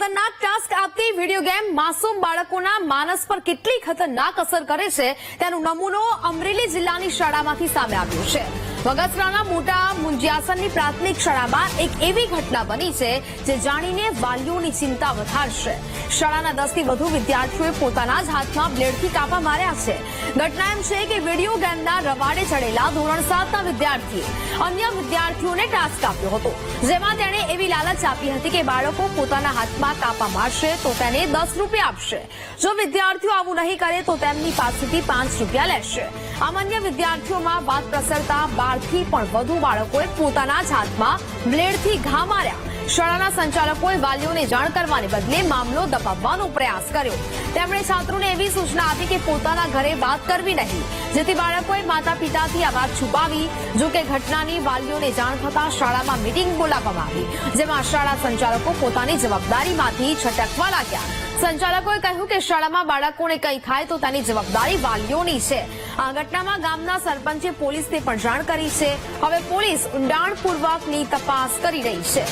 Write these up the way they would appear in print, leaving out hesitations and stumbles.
ખતરનાક ટાસ્ક આપતી video game માસૂમ બાળકોના માનસ પર કેટલી ખતરનાક અસર કરે છે તેનો નમૂનો અમરેલી જિલ્લાની શાળામાંથી સામે આવ્યો છે। બગસરાના મોટા મુંજિયાસરની પ્રાથમિક શાળામાં એક એવી ઘટના બની છે જે જાણીને વાલીઓની ચિંતા વધારશે। શાળાના 10 થી વધુ વિદ્યાર્થીઓએ પોતાના જ હાથમાં બ્લેડથી કાપા માર્યા છે। ઘટના એમ છે કે વિડીયો ગેમના રવાડે ચડેલા ધોરણ 7ના વિદ્યાર્થીએ અન્ય વિદ્યાર્થીઓને ટાસ્ક આપ્યો હતો, જેમાં તેણે એવી લાલચ આપી હતી કે બાળકો પોતાના હાથમાં કાપા મારશે તો તેને 10 રૂપિયા આપશે। જો વિદ્યાર્થીઓ આવું નહીં કરે તો તેમની પાસેથી 5 રૂપિયા લેશે। આમ અન્ય વિદ્યાર્થીઓમાં વાત પ્રસરતા 12 થી પણ વધુ બાળકોએ પોતાના જ હાથમાં બ્લેડથી ઘા માર્યા। શાળાના સંચાલકોએ વાલીઓને જાણ કરવાને બદલે મામલો દબાવવાનો પ્રયાસ કર્યો। તેમણે છાત્રોને એવી સૂચના આપી કે પોતાના ઘરે વાત કરવી નહીં, જેથી બાળકોએ માતા પિતાથી આ વાત છુપાવી। જો કે ઘટનાની વાલીઓને જાણ થતાં શાળામાં મીટિંગ બોલાવવામાં આવી, જેમાં શાળા સંચાલકો પોતાની જવાબદારીમાંથી છટકવા લાગ્યા। સંચાલકોએ કહ્યું કે શાળામાં બાળકોને કંઈ થાય તો તેની જવાબદારી વાલીઓની છે। આ ઘટનામાં ગામના સરપંચે પોલીસને પણ જાણ કરી છે। હવે પોલીસ ઊંડાણપૂર્વકની તપાસ કરી રહી છે।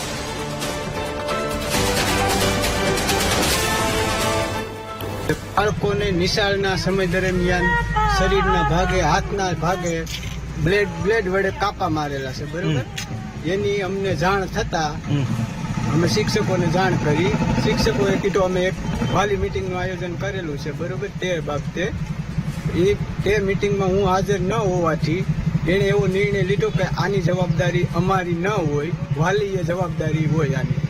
બાળકોને નિશાળના સમય દરમિયાન શરીરના ભાગે, હાથના ભાગે બ્લેડ વડે કાપા મારેલા છે, બરોબર। એની અમને જાણ થતા અમે શિક્ષકોને જાણ કરી। શિક્ષકોએ કીધું અમે એક વાલી મિટિંગનું આયોજન કરેલું છે, બરોબર। તે બાબતે તે મિટિંગમાં હું હાજર ન હોવાથી એણે એવો નિર્ણય લીધો કે આની જવાબદારી અમારી ન હોય, વાલીએ જવાબદારી હોય આની।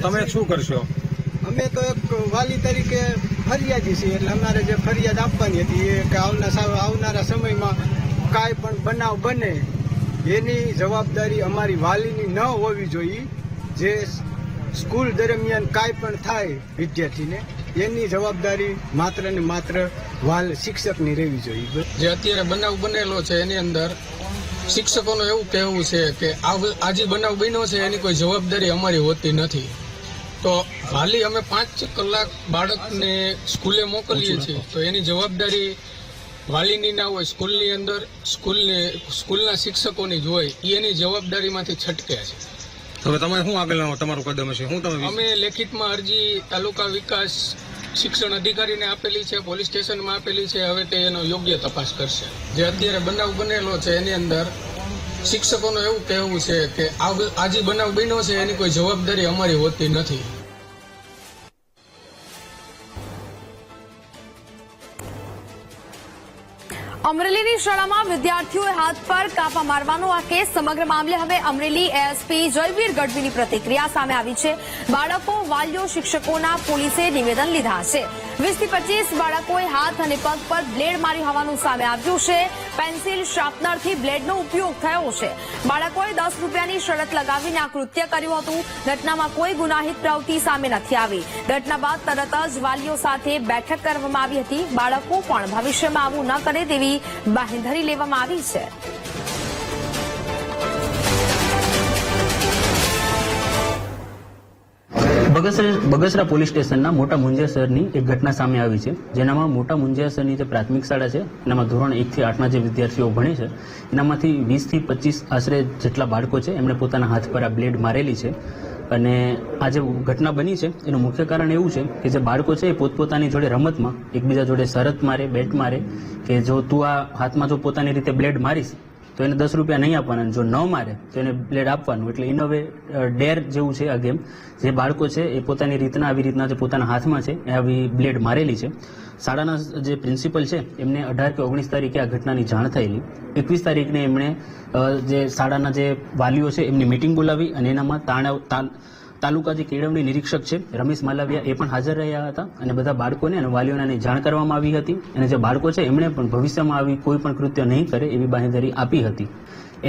તમે શું કરશો? અમે તો એક વાલી તરીકે ફરિયાદી છીએ, એટલે અમારે જે ફરિયાદ આપવાની હતી એ કે આવનારા સમયમાં કાંઈ પણ બનાવ બને એની જવાબદારી અમારી વાલીની ન હોવી જોઈએ। જે સ્કૂલ દરમિયાન કાંઈ પણ થાય વિદ્યાર્થીને એની જવાબદારી માત્ર ને માત્ર શિક્ષકની રહેવી જોઈએ। જે અત્યારે બનાવ બનેલો છે એની અંદર શિક્ષકોનું એવું કહેવું છે કે આ જે બનાવ બન્યો છે એની કોઈ જવાબદારી અમારી હોતી નથી। તો વાલી અમે 5 કલાક બાળકને સ્કૂલે મોકલીએ છીએ તો એની જવાબદારી વાલીની ના હોય, સ્કૂલની અંદર સ્કૂલના શિક્ષકોની જ હોય। એની જવાબદારીમાંથી છટક્યા છે। હવે તમે શું આગળ તમારું કદમ હશે? શું તમે અમે લેખિતમાં અરજી તાલુકા વિકાસ શિક્ષણ અધિકારીને આપેલી છે, પોલીસ સ્ટેશનમાં આપેલી છે। હવે તે એનો યોગ્ય તપાસ કરશે। જે અત્યારે બનાવ બનેલો છે એની અંદર શિક્ષકોનું એવું કહેવું છે કે આ જે બનાવ બન્યો છે એની કોઈ જવાબદારી અમારી હોતી નથી। અમરેલીની શાળામાં વિદ્યાર્થીઓએ હાથ પર કાપા મારવાનો આ કેસ। સમગ્ર મામલે હવે અમરેલી એસપી જયવીર ગઢવીની પ્રતિક્રિયા સામે આવી છે। બાળકો, વાલીઓ, શિક્ષકોના પોલીસે નિવેદન લીધા છે। 20 થી 25 બાળકોએ હાથ અને પગ પર બ્લેડ મારી હોવાનું સામે આવ્યું છે। પેન્સિલ શાર્પનરથી બ્લેડનો ઉપયોગ થયો છે। બાળકોએ 10 રૂપિયાની શરત લગાવીને આ કૃત્ય કર્યું હતું। ઘટનામાં કોઈ ગુનાહિત પ્રવૃત્તિ સામે નથી આવી। ઘટના બાદ તરત જ વાલીઓ સાથે બેઠક કરવામાં આવી હતી। બાળકો પણ ભવિષ્યમાં આવું ન કરે તેવી બાંહેધરી લેવામાં આવી છે। બગસરા પોલીસ સ્ટેશનના મોટા મુંજિયાસરની એક ઘટના સામે આવી છે, જેનામાં મોટા મુંજિયાસરની જે પ્રાથમિક શાળા છે એનામાં ધોરણ 1 થી 8ના જે વિદ્યાર્થીઓ ભણે છે એનામાંથી 20 થી 25 આશરે જેટલા બાળકો છે એમણે પોતાના હાથ પર આ બ્લેડ મારેલી છે। અને આ જે ઘટના બની છે એનું મુખ્ય કારણ એવું છે કે જે બાળકો છે એ પોતપોતાની જોડે રમતમાં એકબીજા જોડે શરત મારે, બેટ મારે કે જો તું આ હાથમાં જો પોતાની રીતે બ્લેડ મારીશ તો એને 10 રૂપિયા નહીં આપવાના, જો ન મારે તો એને બ્લેડ આપવાનું। એટલે ઇન હવે ડેર જેવું છે આ ગેમ। જે બાળકો છે એ પોતાની રીતના આવી રીતના જે પોતાના હાથમાં છે એ આવી બ્લેડ મારેલી છે। શાળાના જે પ્રિન્સિપલ છે એમને 18 કે 19 તારીખે આ ઘટનાની જાણ થયેલી। 21 તારીખને એમણે જે શાળાના જે વાલીઓ છે એમની મિટિંગ બોલાવી અને એનામાં તાલુકા જે કેળવણી નિરીક્ષક છે રમેશ માલવિયા એ પણ હાજર રહ્યા હતા અને બધા બાળકોને અને વાલીઓને જાણ કરવામાં આવી હતી। અને જે બાળકો છે એમણે પણ ભવિષ્યમાં આવી કોઈ પણ કૃત્ય નહીં કરે એવી બાંહેધરી આપી હતી।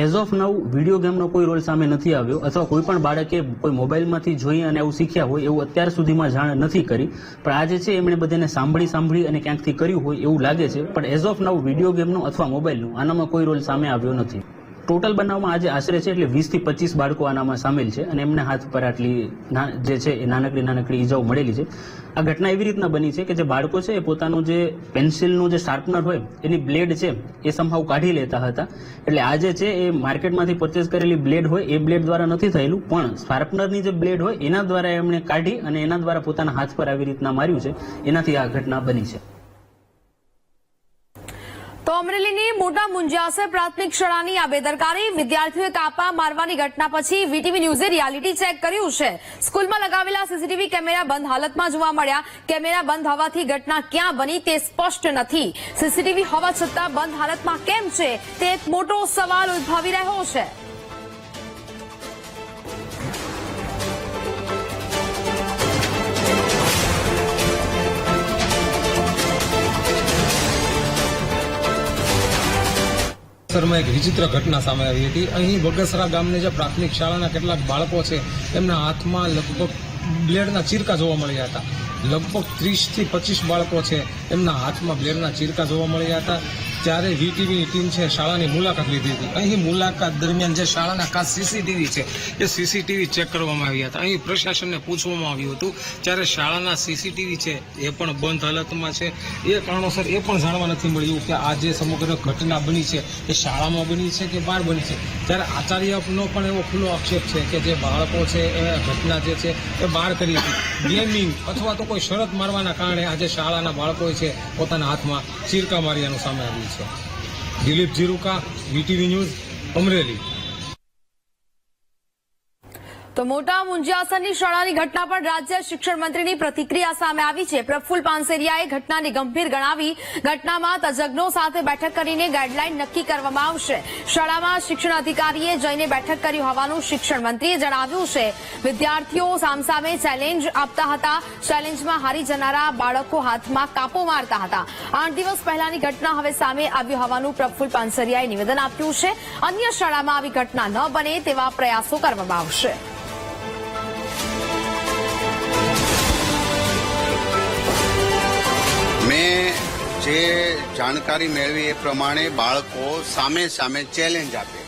એઝ ઓફ નાઉ વિડીયો ગેમનો કોઈ રોલ સામે નથી આવ્યો અથવા કોઈ પણ બાળકે કોઈ મોબાઈલમાંથી જોઈ અને આવું શીખ્યા હોય એવું અત્યાર સુધીમાં જાણ નથી કરી। પણ આ જે છે એમણે બધાને સાંભળી અને ક્યાંકથી કર્યું હોય એવું લાગે છે। પણ એઝ ઓફ નાઉ વિડીયો ગેમનો અથવા મોબાઈલનો આનામાં કોઈ રોલ સામે આવ્યો નથી। ટોટલ બનાવમાં આજે આશરે છે એટલે 20 થી 25 બાળકો આનામાં સામેલ છે અને એમને હાથ પર આટલી જે છે એ નાનકડી ઈજાઓ મળેલી છે. આ ઘટના એવી રીતના બની છે કે જે બાળકો છે એ પોતાનું જે પેન્સિલનું જે શાર્પનર હોય એની બ્લેડ છે એ સમહાવ કાઢી લેતા હતા. એટલે આ જે છે એ માર્કેટમાંથી પરચેસ કરેલી બ્લેડ હોય એ બ્લેડ દ્વારા નથી થયેલું, પણ શાર્પનરની જે બ્લેડ હોય એના દ્વારા એમણે કાઢી અને એના દ્વારા પોતાના હાથ પર આવી રીતના માર્યું છે. એનાથી આ ઘટના બની છે. તો અમરેલીની મોટા મુંજિયાસર પ્રાથમિક શાળાની આ બેદરકારી, વિદ્યાર્થીઓએ કાપા મારવાની ઘટના પછી વીટીવી ન્યૂઝે રિયાલિટી ચેક કર્યું છે. સ્કૂલમાં લગાવેલા સીસીટીવી કેમેરા બંધ હાલતમાં જોવા મળ્યા. કેમેરા બંધ હોવાથી ઘટના ક્યાં બની તે સ્પષ્ટ નથી. સીસીટીવી હોવા છતાં બંધ હાલતમાં કેમ છે તે એક મોટો સવાલ ઉદ્ભવી રહ્યો છે. માં એક વિચિત્ર ઘટના સામે આવી હતી. અહીં બગસરા ગામની જે પ્રાથમિક શાળાના કેટલાક બાળકો છે એમના હાથમાં લગભગ બ્લેડના ચીરકા જોવા મળ્યા હતા. લગભગ 30 થી 25 બાળકો છે એમના હાથમાં બ્લેડના ચીરકા જોવા મળ્યા હતા. ત્યારે વીટીવીની ટીમ છે શાળાની મુલાકાત લીધી હતી. અહીં મુલાકાત દરમિયાન જે શાળાના ખાસ સીસીટીવી છે એ સીસીટીવી ચેક કરવામાં આવ્યા હતા. અહીં પ્રશાસનને પૂછવામાં આવ્યું હતું ત્યારે શાળાના સીસીટીવી છે એ પણ બંધ હાલતમાં છે. એ કારણોસર એ પણ જાણવા નથી મળ્યું કે આ જે સમગ્ર ઘટના બની છે એ શાળામાં બની છે કે બહાર બની છે. ત્યારે આચાર્યનો પણ એવો ખુલ્લો આક્ષેપ છે કે જે બાળકો છે એ ઘટના જે છે એ બહાર કરી હતી. ગેમિંગ અથવા તો કોઈ શરત મારવાના કારણે આજે શાળાના બાળકોએ છે પોતાના હાથમાં ચીરકા માર્યાનું સામે આવ્યું છે. Dilip Jiruka, VTV news, Amreli. તો મોટા મુંજિયાસરની શાળાની ઘટના પર રાજ્ય શિક્ષણ મંત્રીની પ્રતિક્રિયા સામે આવી છે. પ્રફુલ્લ પાનસેરિયાએ ઘટનાને ગંભીર ગણાવી ઘટનામાં તજજ્ઞો સાથે બેઠક કરીને ગાઈડલાઈન નક્કી કરવામાં આવશે. શાળામાં શિક્ષણ અધિકારીએ જઈને બેઠક કરી હોવાનું શિક્ષણ મંત્રીએ જણાવ્યું છે. વિદ્યાર્થીઓ સામસામે ચેલેન્જ આપતા હતા. ચેલેન્જમાં હારી જનારા બાળકો હાથમાં કાપો મારતા હતા. 8 દિવસ પહેલાની ઘટના હવે સામે આવી હોવાનું પ્રફુલ્લ પાનસેરિયાએ નિવેદન આપ્યું છે. અન્ય શાળામાં આવી ઘટના ન બને તેવા પ્રયાસો કરવામાં આવશે. મેં જે જાણકારી મેળવી એ પ્રમાણે બાળકો સામે ચેલેન્જ આપે.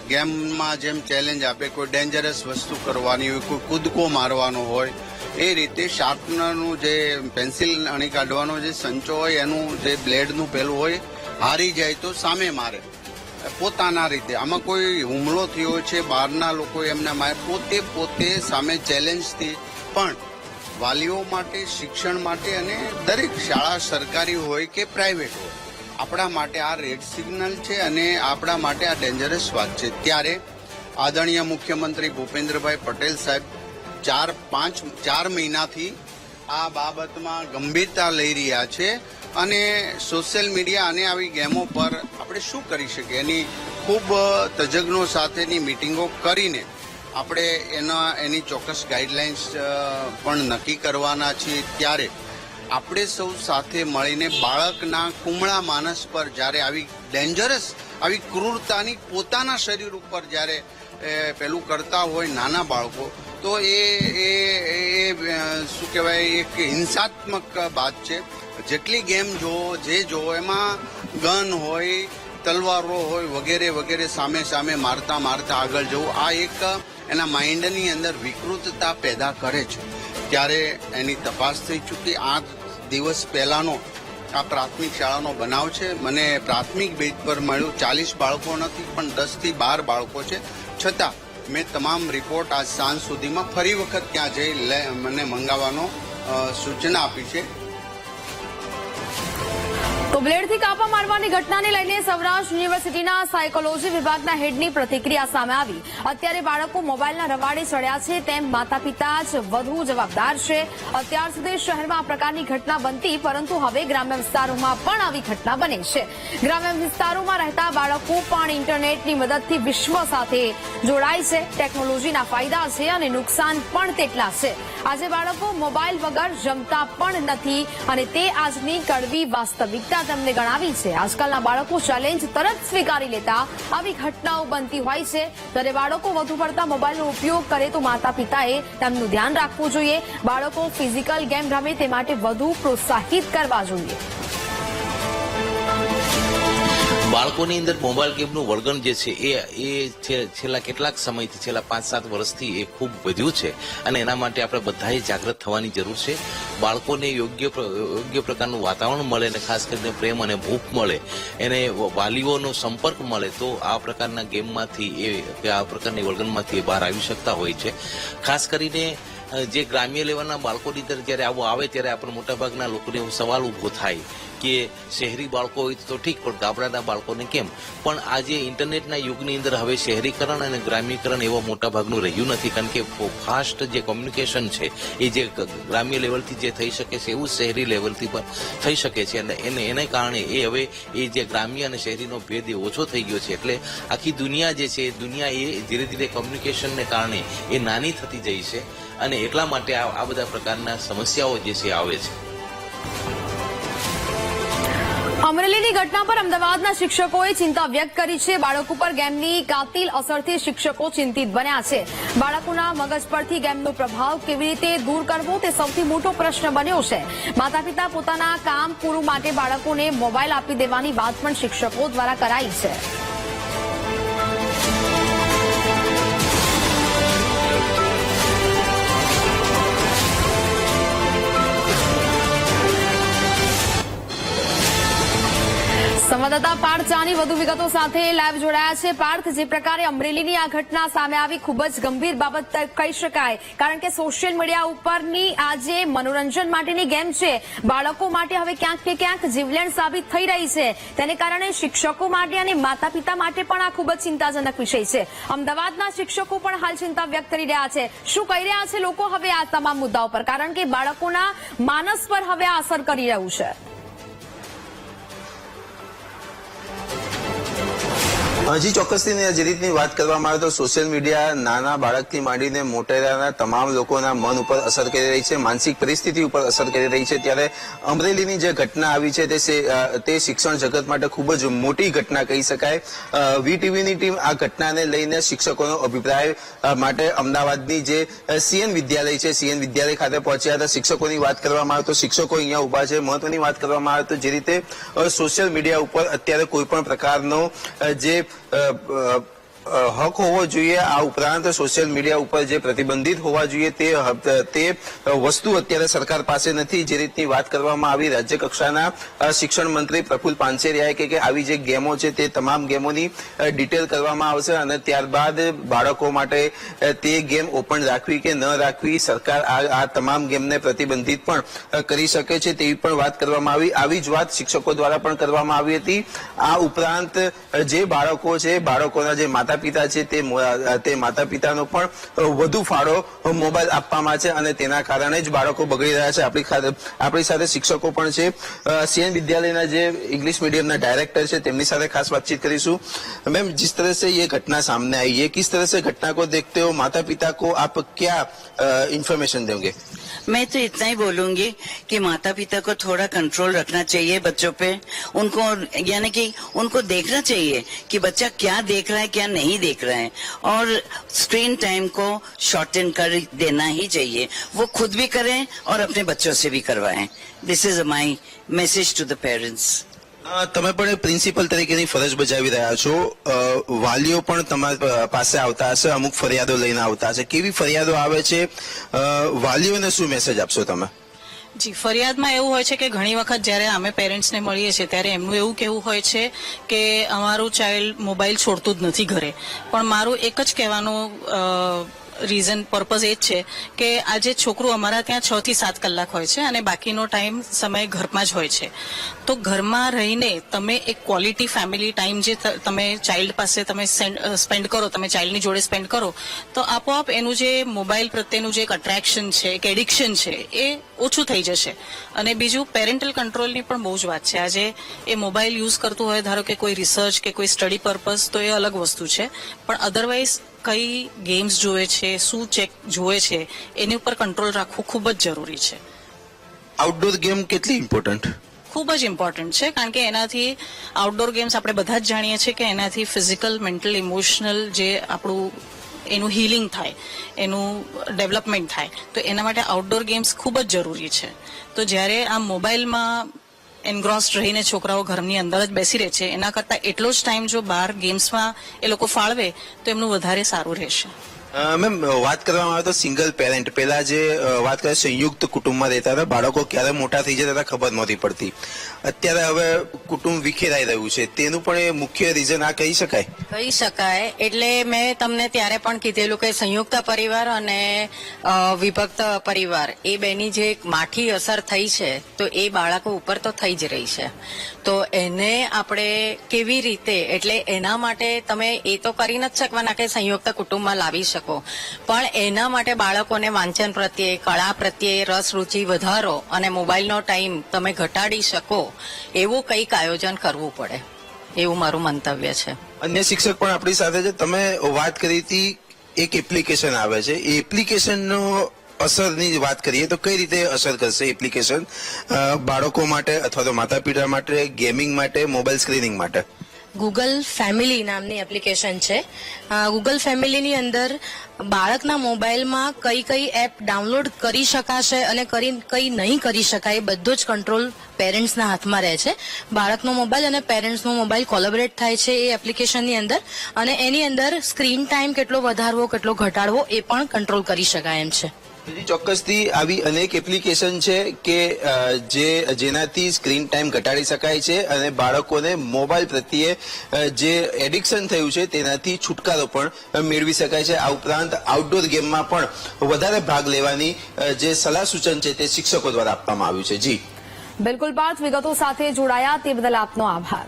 ગેમમાં જેમ ચેલેન્જ આપે, કોઈ ડેન્જરસ વસ્તુ કરવાની હોય, કોઈ કૂદકો મારવાનો હોય, એ રીતે શાર્પનરનું જે પેન્સિલ અણી કાઢવાનો જે સંચો હોય એનું જે બ્લેડનું પેલું હોય, હારી જાય તો સામે મારે પોતાના રીતે. આમાં કોઈ હુમલો થયો છે, બહારના લોકો એમના મારે પોતે સામે ચેલેન્જથી પણ વાલીઓ માટે, શિક્ષણ માટે અને દરેક શાળા સરકારી હોય કે પ્રાઇવેટ હોય, આપણા માટે આ રેડ સિગ્નલ છે અને આપણા માટે આ ડેન્જરસ વાત છે. ત્યારે આદરણીય મુખ્યમંત્રી ભૂપેન્દ્રભાઈ પટેલ સાહેબ 4 મહિનાથી આ બાબતમાં ગંભીરતા લઈ રહ્યા છે અને સોશિયલ મીડિયા અને આવી ગેમો પર આપણે શું કરી શકીએ એની ખૂબ તજજ્ઞો સાથેની મિટિંગો કરીને આપણે એની ચોક્કસ ગાઈડલાઇન્સ પણ નક્કી કરવાના છીએ. ત્યારે આપણે સૌ સાથે મળીને બાળકના કુમળા માનસ પર જ્યારે આવી ડેન્જરસ, આવી ક્રૂરતાની પોતાના શરીર ઉપર જ્યારે પેલું કરતા હોય નાના બાળકો, તો એ શું કહેવાય, એક હિંસાત્મક બાત છે. જેટલી ગેમ જો એમાં ગન હોય, તલવારો હોય, વગેરે સામે મારતા આગળ જવું, આ એક એના માઇન્ડની અંદર વિકૃતતા પેદા કરે છે. ત્યારે એની તપાસ થઈ ચૂકી. 8 દિવસ પહેલાનો આ પ્રાથમિક શાળાનો બનાવ છે. મને પ્રાથમિક બેઝ પર મળ્યું 40 બાળકો નથી પણ 10 થી 12 બાળકો છે. છતાં મેં તમામ રિપોર્ટ આજ સાંજ સુધીમાં ફરી વખત ત્યાં જઈ મને મંગાવવાનો સૂચના આપી છે. તો બ્લેડથી કાપા મારવાની ઘટનાને લઈને સૌરાષ્ટ્ર યુનિવર્સિટીના સાયકોલોજી વિભાગના હેડની પ્રતિક્રિયા સામે આવી. અત્યારે બાળકો મોબાઈલના રવાડે ચડ્યા છે તેમ માતા પિતા જ વધુ જવાબદાર છે. અત્યાર સુધી શહેરમાં આ પ્રકારની ઘટના બનતી, પરંતુ હવે ગ્રામ્ય વિસ્તારોમાં પણ આવી ઘટના બને છે. ગ્રામ્ય વિસ્તારોમાં રહેતા બાળકો પણ ઇન્ટરનેટની મદદથી વિશ્વ સાથે જોડાય છે. ટેકનોલોજીના ફાયદા છે અને નુકસાન પણ તેટલા છે. આજે બાળકો મોબાઈલ વગર જમતા પણ નથી અને તે આજની કડવી વાસ્તવિકતા તેમને ગણાવી છે. આજકાલના બાળકો ચેલેન્જ તરત સ્વીકારી લેતા આવી ઘટનાઓ બનતી હોય છે. ત્યારે બાળકો વધુ પડતા મોબાઈલનો ઉપયોગ કરે તો માતા પિતાએ તેમનું ધ્યાન રાખવું જોઈએ. બાળકો ફિઝિકલ ગેમ રમે તે માટે વધુ પ્રોત્સાહિત કરવા જોઈએ. બાળકોની અંદર મોબાઈલ ગેમનું વળગણ જે છે એ છેલ્લા કેટલાક સમયથી છેલ્લા 5-7 વર્ષથી એ ખૂબ વધ્યું છે અને એના માટે આપણે બધાએ જાગૃત થવાની જરૂર છે. બાળકોને યોગ્ય પ્રકારનું વાતાવરણ મળે અને ખાસ કરીને પ્રેમ અને ભૂખ મળે, એને વાલીઓનો સંપર્ક મળે તો આ પ્રકારના ગેમમાંથી આ પ્રકારની વળગણમાંથી એ બહાર આવી શકતા હોય છે. ખાસ કરીને જે ગ્રામ્ય લેવલના બાળકોની અંદર જ્યારે આવું આવે ત્યારે આપણે મોટાભાગના લોકોને એવો સવાલ ઊભો થાય કે શહેરી બાળકો હોય તો ઠીક, પણ ગામડાના બાળકોને કેમ? પણ આજે ઇન્ટરનેટના યુગની અંદર હવે શહેરીકરણ અને ગ્રામ્યકરણ એવા મોટા ભાગનું રહ્યું નથી, કારણ કે ફાસ્ટ જે કોમ્યુનિકેશન છે એ જે ગ્રામ્ય લેવલથી જે થઈ શકે છે એવું શહેરી લેવલથી પણ થઈ શકે છે. અને એને કારણે એ હવે એ જે ગ્રામ્ય અને શહેરીનો ભેદ એ ઓછો થઈ ગયો છે. એટલે આખી દુનિયા જે છે દુનિયા એ ધીરે ધીરે કોમ્યુનિકેશનને કારણે એ નાની થતી જાય છે અને એટલા માટે આ બધા પ્રકારના સમસ્યાઓ જે છે આવે છે. અમરેલીની ઘટના પર અમદાવાદના શિક્ષકોએ ચિંતા વ્યક્ત કરી છે. બાળકો પર ગેમની કાતિલ અસરથી શિક્ષકો ચિંતિત બન્યા છે. બાળકોના મગજ પરથી ગેમનો પ્રભાવ કેવી રીતે દૂર કરવો તે સૌથી મોટો પ્રશ્ન બન્યો છે. માતા પિતા પોતાના કામ પૂરું માટે બાળકોને મોબાઈલ આપી દેવાની વાત પણ શિક્ષકો દ્વારા કરાઈ છે. સંવાદદાતા પાર્થ ચાની વધુ વિગતો સાથે લાઈવ જોડાયા છે. પાર્થ, જે પ્રકારે અમરેલીની આ ઘટના સામે આવી ખૂબ જ ગંભીર બાબત કહી શકાય, કારણ કે સોશિયલ મીડિયા ઉપરની આ જે મનોરંજન માટેની ગેમ છે બાળકો માટે હવે ક્યાંક ને ક્યાંક જીવલેણ સાબિત થઈ રહી છે. તેને કારણે શિક્ષકો માટે અને માતા પિતા માટે પણ આ ખૂબ જ ચિંતાજનક વિષય છે. અમદાવાદના શિક્ષકો પણ હાલ ચિંતા વ્યક્ત કરી રહ્યા છે. શું કહી રહ્યા છે લોકો હવે આ તમામ મુદ્દાઓ પર, કારણ કે બાળકોના માનસ પર હવે આ અસર કરી રહ્યું છે? હજી ચોક્કસથી જે રીતની વાત કરવામાં આવે તો સોશિયલ મીડિયા નાના બાળકથી માંડીને મોટેરાના તમામ લોકોના મન ઉપર અસર કરી રહી છે, માનસિક પરિસ્થિતિ ઉપર અસર કરી રહી છે. ત્યારે અમરેલીની જે ઘટના આવી છે તે શિક્ષણ જગત માટે ખૂબ જ મોટી ઘટના કહી શકાય. વીટીવીની ટીમ આ ઘટનાને લઈને શિક્ષકોનો અભિપ્રાય માટે અમદાવાદની જે સીએન વિદ્યાલય છે, સીએન વિદ્યાલય ખાતે પહોંચ્યા હતા. શિક્ષકોની વાત કરવામાં આવે તો શિક્ષકો અહીંયા ઉભા છે. મહત્વની વાત કરવામાં આવે તો જે રીતે સોશિયલ મીડિયા ઉપર અત્યારે કોઈ પણ પ્રકારનો જે હક હોવો જોઈએ, આ ઉપરાંત સોશિયલ મીડિયા ઉપર જે પ્રતિબંધિત હોવા જોઈએ તે વસ્તુ અત્યારે સરકાર પાસે નથી. જે રીતની વાત કરવામાં આવી, રાજ્ય કક્ષાના શિક્ષણ મંત્રી પ્રફુલ્લ પાનસેરિયાએ કે આવી જે ગેમો છે તે તમામ ગેમોની ડિટેલ કરવામાં આવશે અને ત્યારબાદ બાળકો માટે તે ગેમ ઓપન રાખવી કે ન રાખવી, સરકાર આ તમામ ગેમને પ્રતિબંધિત પણ કરી શકે છે તેવી પણ વાત કરવામાં આવી. આવી જ વાત શિક્ષકો દ્વારા પણ કરવામાં આવી હતી. આ ઉપરાંત જે બાળકો છે, બાળકોના જે માતા પિતા છે તે માતા પિતાનો પણ વધુ ફાળો મોબાઈલ આપવામાં છે અને તેના કારણે જ બાળકો બગડી રહ્યા છે. આપણી સાથે શિક્ષકો પણ છે. સીએન વિद्यालय જે इंग्लिश मीडियम ना डायरेक्टर છે તેમની સાથે ખાસ વાતચીત કરીશું. मैम, जिस तरह से ये घटना सामने आई है, किस तरह से घटना को देखते हो? माता पिता को आप क्या इंफॉर्मेशन देंगे? मैं तो इतना ही बोलूंगी कि माता पिता को थोड़ा कंट्रोल रखना चाहिए बच्चों पे. उनको यानी कि उनको देखना चाहिए कि बच्चा क्या देख रहा है क्या नहीं देख रहा है, और स्क्रीन टाइम को शॉर्टन कर देना ही चाहिए. वो खुद भी करें और अपने बच्चों से भी करवाएं. This is my message to the parents. તમે પણ પ્રિન્સિપલ તરીકેની ફરજ બજાવી રહ્યા છો. વાલીઓ પણ તમારા પાસે આવતા હશે, અમુક ફરિયાદો લઈને આવતા હશે. કેવી ફરિયાદો આવે છે? વાલીઓને શું મેસેજ આપશો તમે? જી, ફરિયાદમાં એવું હોય છે કે ઘણી વખત જ્યારે અમે પેરેન્ટ્સને મળીએ છીએ ત્યારે એમનું એવું કહેવું હોય છે કે અમારું ચાઇલ્ડ મોબાઈલ છોડતું જ નથી ઘરે. પણ મારું એક જ કહેવાનું રીઝન પર્પઝ એ જ છે કે આજે છોકરું અમારા ત્યાં 6 થી 7 કલાક હોય છે અને બાકીનો ટાઈમ સમય ઘરમાં જ હોય છે. તો ઘરમાં રહીને તમે એક ક્વોલિટી ફેમિલી ટાઈમ જે તમે ચાઇલ્ડ પાસે તમે સ્પેન્ડ કરો, તમે ચાઇલ્ડની જોડે સ્પેન્ડ કરો, તો આપોઆપ એનું જે મોબાઈલ પ્રત્યેનું જે એક અટ્રેક્શન છે, એક એડિક્શન છે, એ ઓછું થઈ જશે. અને બીજું પેરેન્ટલ કંટ્રોલની પણ બહુ જ વાત છે. આજે એ મોબાઈલ યુઝ કરતું હોય, ધારો કે કોઈ રિસર્ચ કે કોઈ સ્ટડી પર્પઝ, તો એ અલગ વસ્તુ છે. પણ અધરવાઇઝ કઈ ગેમ્સ જોવે છે, શું ચેક જોવે છે, એની ઉપર કંટ્રોલ રાખવું ખૂબ જ જરૂરી છે. આઉટડોર ગેમ કેટલી ઇમ્પોર્ટન્ટ? ખૂબ જ ઇમ્પોર્ટન્ટ છે, કારણ કે એનાથી આઉટડોર ગેમ્સ આપણે બધા જ જાણીએ છીએ કે એનાથી ફિઝિકલ, મેન્ટલ, ઇમોશનલ જે આપણું એનું હીલિંગ થાય, એનું ડેવલપમેન્ટ થાય. તો એના માટે આઉટડોર ગેમ્સ ખૂબ જ જરૂરી છે. તો જ્યારે આ મોબાઈલમાં એનગ્રોસ્ડ રહીને છોકરાઓ ઘરની અંદર જ બેસી રહે છે એના કરતાં એટલો જ ટાઈમ જો બહાર ગેમ્સમાં એ લોકો ફાળવે તો એમનું વધારે સારું રહેશે. મેમ, વાત કરવામાં આવે તો સિંગલ પેરેન્ટ પહેલા જે વાત કરે સંયુક્ત કુટુંબમાં રહેતા હતા, બાળકો ક્યારે મોટા થઈ જતા હતા ખબર નહોતી પડતી. અત્યારે હવે કુટુંબ વિખેરાઈ રહ્યું છે, તેનું પણ એ મુખ્ય રીઝન આ કહી શકાય. કહી શકાય. એટલે મેં તમને ત્યારે પણ કીધેલું કે સંયુક્ત પરિવાર અને વિભક્ત પરિવાર એ બેની જે એક માઠી અસર થઈ છે તો એ બાળકો ઉપર તો થઈ જ રહી છે. તો એને આપણે કેવી રીતે, એટલે એના માટે તમે એ તો કરી નથી શકવાના કે સંયુક્ત કુટુંબમાં લાવી શકો, પણ એના માટે બાળકોને વાંચન પ્રત્યે, કળા પ્રત્યે રસ રુચિ વધારો અને મોબાઈલનો ટાઈમ તમે ઘટાડી શકો એવું કંઈક આયોજન કરવું પડે, એવું મારું મંતવ્ય છે. અન્ય શિક્ષક પણ આપણી સાથે છે. તમે વાત કરી હતી એક એપ્લિકેશન આવે છે, એ એપ્લિકેશનનો અસરની વાત કરીએ તો કઈ રીતે અસર કરશે એપ્લિકેશન બાળકો માટે અથવા તો માતા પિતા માટે, ગેમિંગ માટે, મોબાઈલ સ્ક્રીનિંગ માટે? ગૂગલ ફેમિલી નામની એપ્લિકેશન છે. ગૂગલ ફેમિલીની અંદર બાળકના મોબાઈલમાં કઈ કઈ એપ ડાઉનલોડ કરી શકાશે અને કઈ નહીં કરી શકાય એ બધો જ કંટ્રોલ પેરેન્ટ્સના હાથમાં રહે છે. બાળકનો મોબાઈલ અને પેરેન્ટ્સનો મોબાઈલ કોલેબરેટ થાય છે એ એપ્લિકેશનની અંદર, અને એની અંદર સ્ક્રીન ટાઈમ કેટલો વધારવો કેટલો ઘટાડવો એ પણ કંટ્રોલ કરી શકાય એમ છે. ચોક્કસથી આવી અનેક એપ્લિકેશન છે કે જેનાથી સ્ક્રીન ટાઈમ ઘટાડી શકાય છે અને બાળકોને મોબાઈલ પ્રત્યે જે એડિક્શન થયું છે તેનાથી છુટકારો પણ મેળવી શકાય છે. આ ઉપરાંત આઉટડોર ગેમમાં પણ વધારે ભાગ લેવાની જે સલાહ સૂચન છે તે શિક્ષકો દ્વારા આપવામાં આવ્યું છે. જી બિલકુલ પાર્થ, વિગતો સાથે જોડાયા તે બદલ આપનો આભાર.